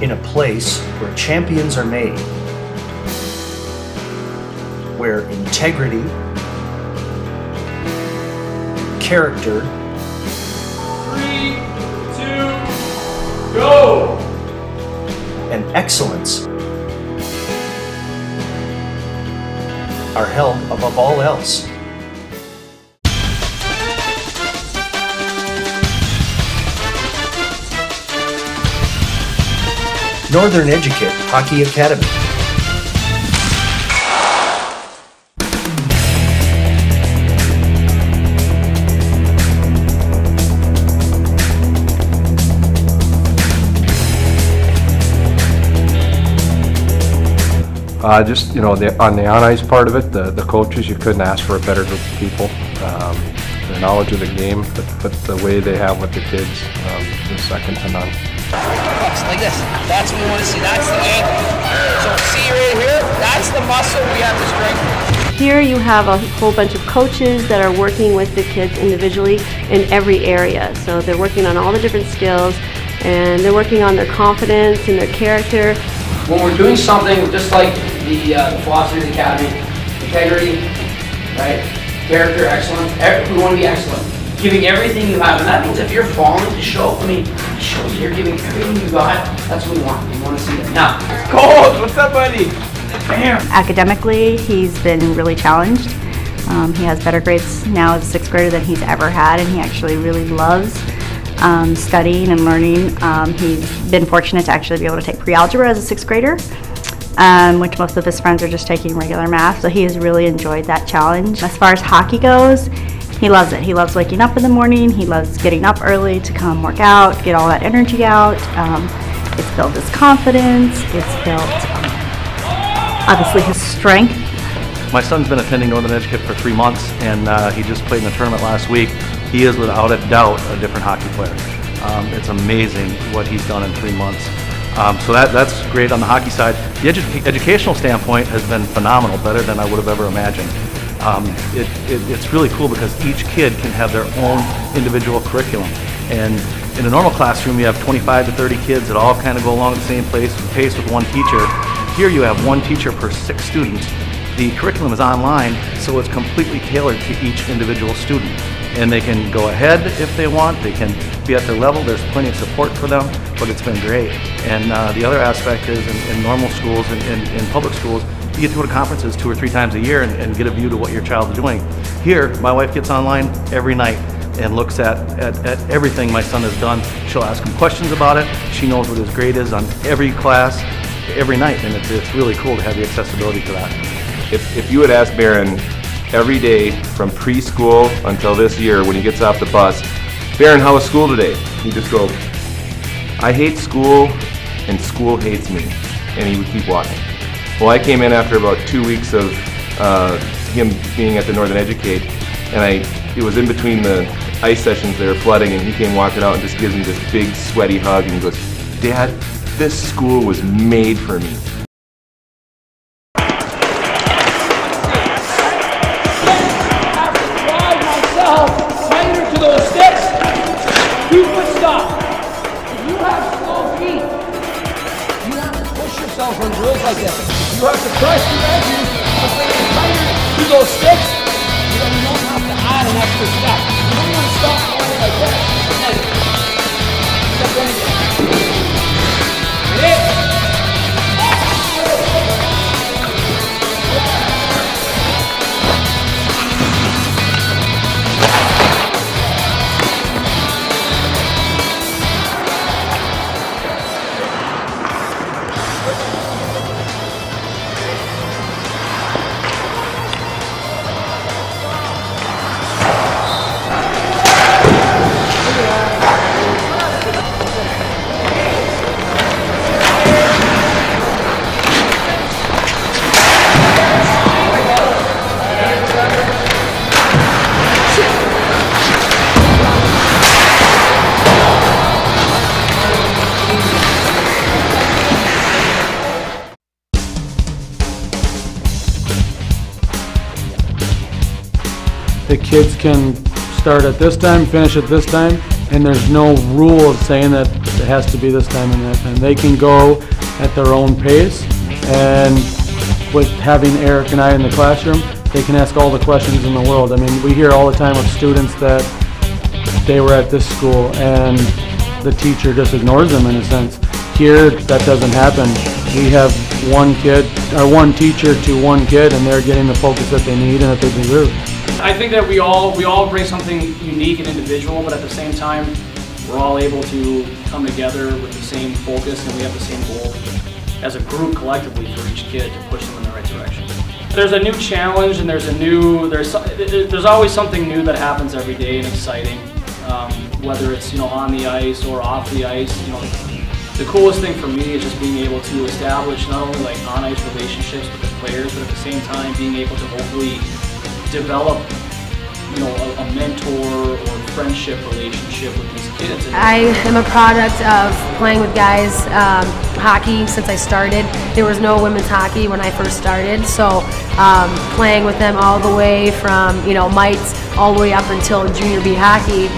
in a place where champions are made, where integrity, character, 3, 2, go! and excellence are held above all else. Northern Educate Hockey Academy. Just, you know, on the on-ice part of it, the coaches, you couldn't ask for a better group of people. Their knowledge of the game, but the way they have with the kids is second to none. Like this. That's what we want to see. That's the ankle. So see right here, that's the muscle we have to strengthen. Here you have a whole bunch of coaches that are working with the kids individually in every area. So they're working on all the different skills, and they're working on their confidence and their character. When we're doing something just like the philosophy of the academy, integrity, right? Character, excellence. We want to be excellent. Giving everything you have, and that means if you're falling to show, show you you're giving everything you got. That's what we want. We want to see that. Now, Cold, what's up, buddy? Bam! Academically, he's been really challenged. He has better grades now as a 6th grader than he's ever had, and he actually really loves studying and learning. He's been fortunate to actually be able to take pre-algebra as a 6th grader, which most of his friends are just taking regular math, so he has really enjoyed that challenge. As far as hockey goes, he loves it. He loves waking up in the morning. He loves getting up early to come work out, get all that energy out. It's built his confidence. It's built, obviously, his strength. My son's been attending Northern Educate for 3 months, and he just played in a tournament last week. He is, without a doubt, a different hockey player. It's amazing what he's done in 3 months. So that's great on the hockey side. The educational standpoint has been phenomenal, better than I would have ever imagined. It's really cool because each kid can have their own individual curriculum. And in a normal classroom, you have 25 to 30 kids that all kind of go along at the same pace with one teacher. Here you have one teacher per 6 students. The curriculum is online, so it's completely tailored to each individual student. And they can go ahead if they want, they can be at their level, there's plenty of support for them, but it's been great. And the other aspect is in normal schools and in public schools, you get to go to conferences 2 or 3 times a year and get a view to what your child is doing. Here, my wife gets online every night and looks at everything my son has done. She'll ask him questions about it. She knows what his grade is on every class, every night, and it's really cool to have the accessibility to that. If you would ask Barron every day from preschool until this year when he gets off the bus, Barron, how was school today? He'd just go, I hate school and school hates me. And he would keep walking. Well, I came in after about 2 weeks of him being at the Northern Educate, and it was in between the ice sessions, they were flooding, and he came walking out and just gives me this big sweaty hug and he goes, Dad, this school was made for me. tighter to those sticks. 2-foot stop. If you have slow feet, you have to push yourself on drills like this. You have to press your edges to bring it tighter to those sticks. You don't have to add an extra step. You don't want to stop going like this. Step in again. Ready? The kids can start at this time, finish at this time, and there's no rule of saying that it has to be this time and that time. They can go at their own pace, and with having Eric and I in the classroom, they can ask all the questions in the world. I mean, we hear all the time of students that they were at this school and the teacher just ignores them in a sense. Here, that doesn't happen. We have one kid, or one teacher to one kid, and they're getting the focus that they need and that they deserve. I think that we all bring something unique and individual, but at the same time, we're all able to come together with the same focus, and we have the same goal as a group collectively for each kid to push them in the right direction. There's a new challenge, and there's always something new that happens every day and exciting, whether it's on the ice or off the ice. The coolest thing for me is just being able to establish not only like on-ice relationships with the players, but at the same time being able to hopefully develop a mentor or friendship relationship with these kids. I am a product of playing with guys hockey since I started. There was no women's hockey when I first started, so playing with them all the way from mites all the way up until junior B hockey,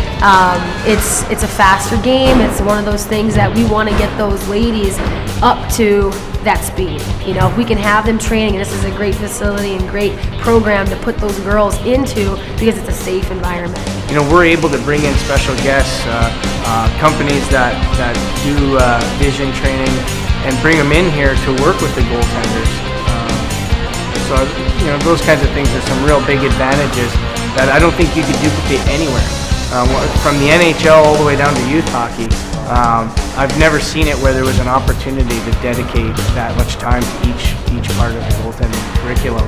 it's a faster game. It's one of those things that we want to get those ladies up to that speed. If we can have them training, and this is a great facility and great program to put those girls into because it's a safe environment. We're able to bring in special guests, companies that do vision training, and bring them in here to work with the goaltenders. So those kinds of things are some real big advantages that I don't think you could duplicate anywhere. From the NHL all the way down to youth hockey, I've never seen it where there was an opportunity to dedicate that much time to each part of the goaltending curriculum.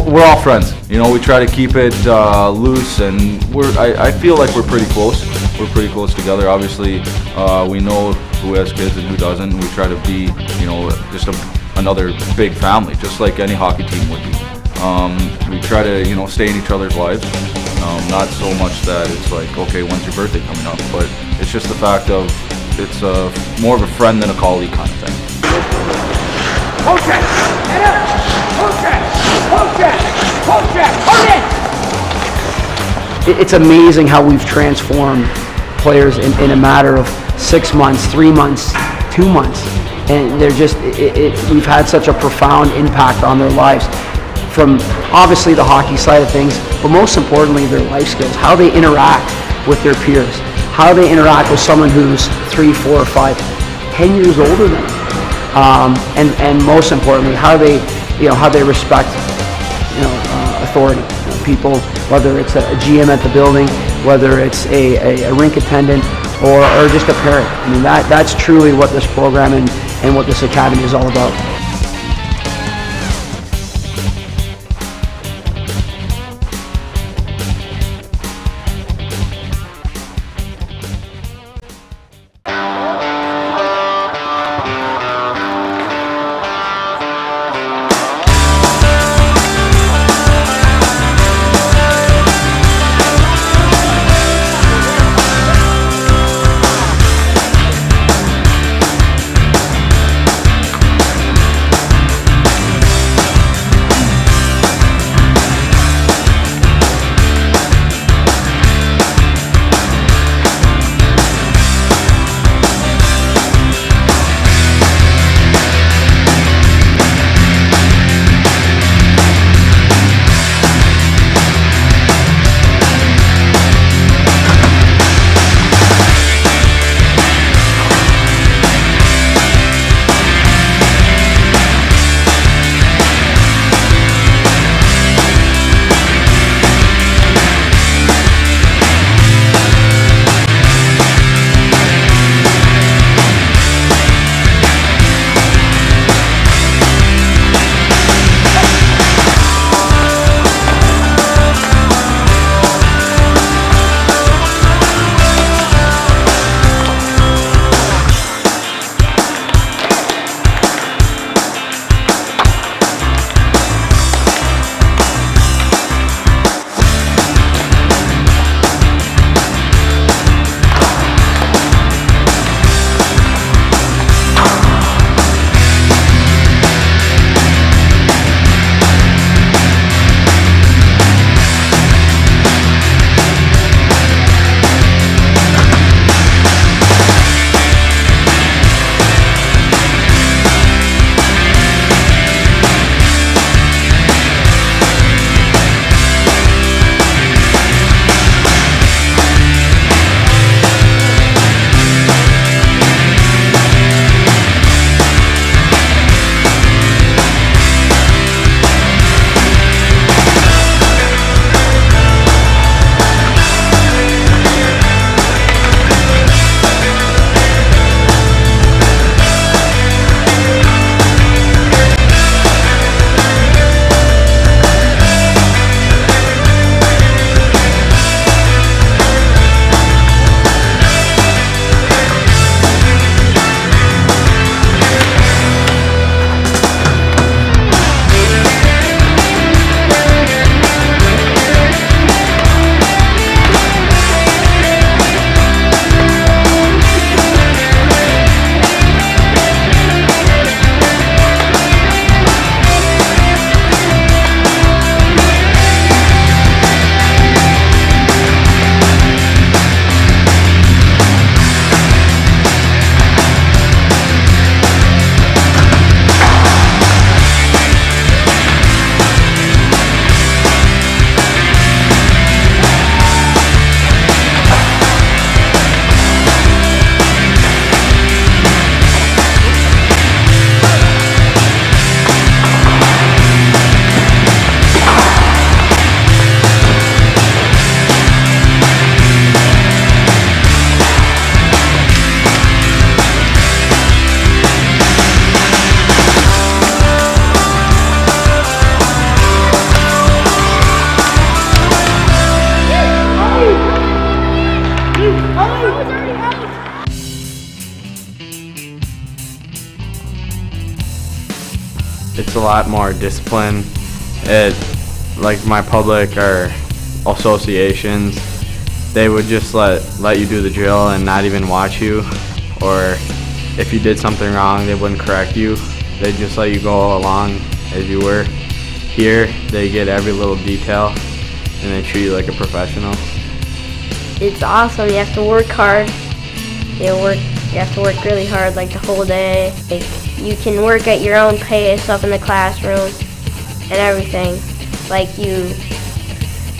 We're all friends. We try to keep it loose, and I feel like we're pretty close. We're pretty close together. Obviously, we know who has kids and who doesn't. We try to be, just another big family, just like any hockey team would be. We try to, stay in each other's lives. Not so much that it's like, okay, when's your birthday coming up? But it's just the fact of it's more of a friend than a colleague kind of thing. Okay, get up! Okay, okay, okay, okay! It's amazing how we've transformed players in a matter of 6 months, 3 months, 2 months. And they're just, we've had such a profound impact on their lives. From obviously the hockey side of things, but most importantly their life skills, how they interact with their peers, how they interact with someone who's 3, 4, 5, 10 years older than them, and most importantly how they respect authority. People, whether it's a GM at the building, whether it's a rink attendant, or just a parent. I mean, that's truly what this program and what this academy is all about. It's a lot more discipline. Like my public or associations, they would just let you do the drill and not even watch you, or if you did something wrong, they wouldn't correct you. They'd just let you go along as you were. Here, they get every little detail and they treat you like a professional. It's awesome. You have to work hard. You have to work really hard, like the whole day. Like, you can work at your own pace up in the classroom and everything. Like you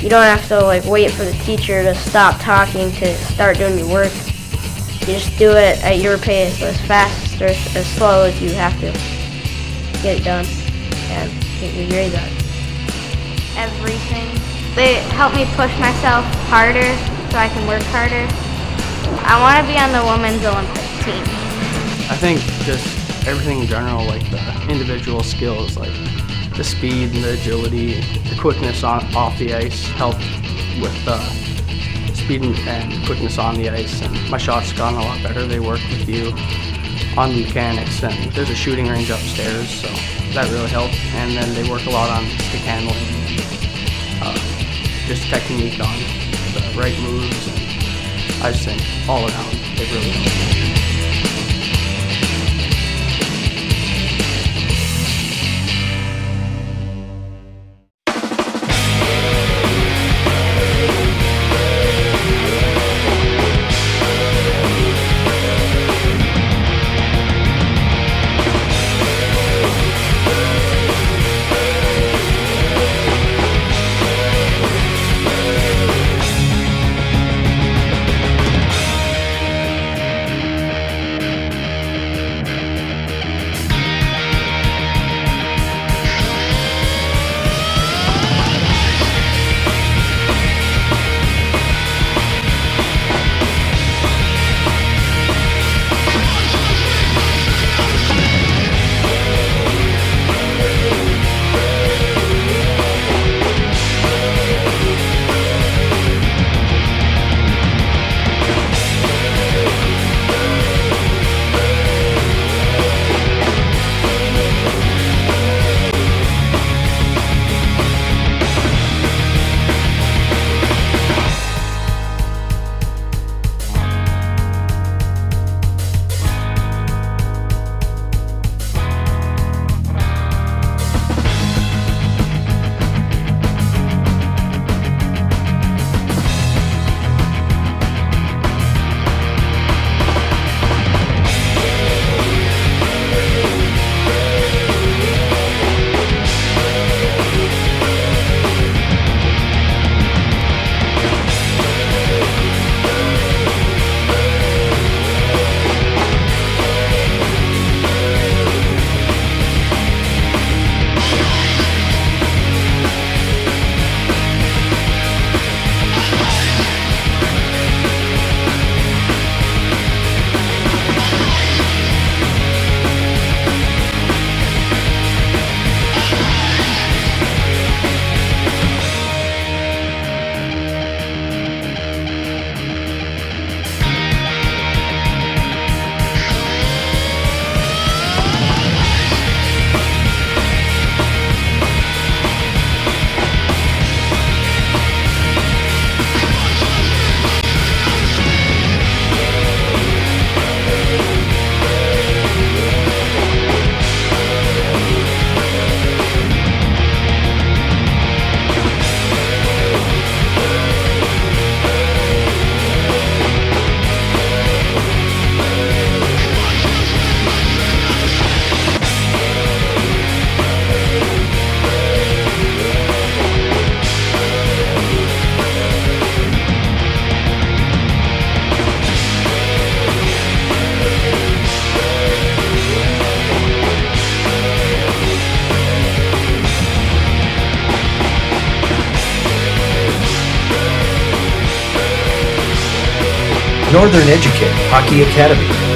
don't have to wait for the teacher to stop talking to start doing your work. You just do it at your pace, as fast or as slow as you have to get it done and get your grade done. Everything. They help me push myself harder so I can work harder. I want to be on the women's Olympic team. I think just everything in general, like the individual skills, like the speed and the agility, the quickness off the ice helped with the speed and quickness on the ice. And my shots gotten a lot better. They work with you on the mechanics, and there's a shooting range upstairs, so that really helped. And then they work a lot on stick handling, just technique on the right moves, and I just think all around they really helped. Northern Educate Hockey Academy.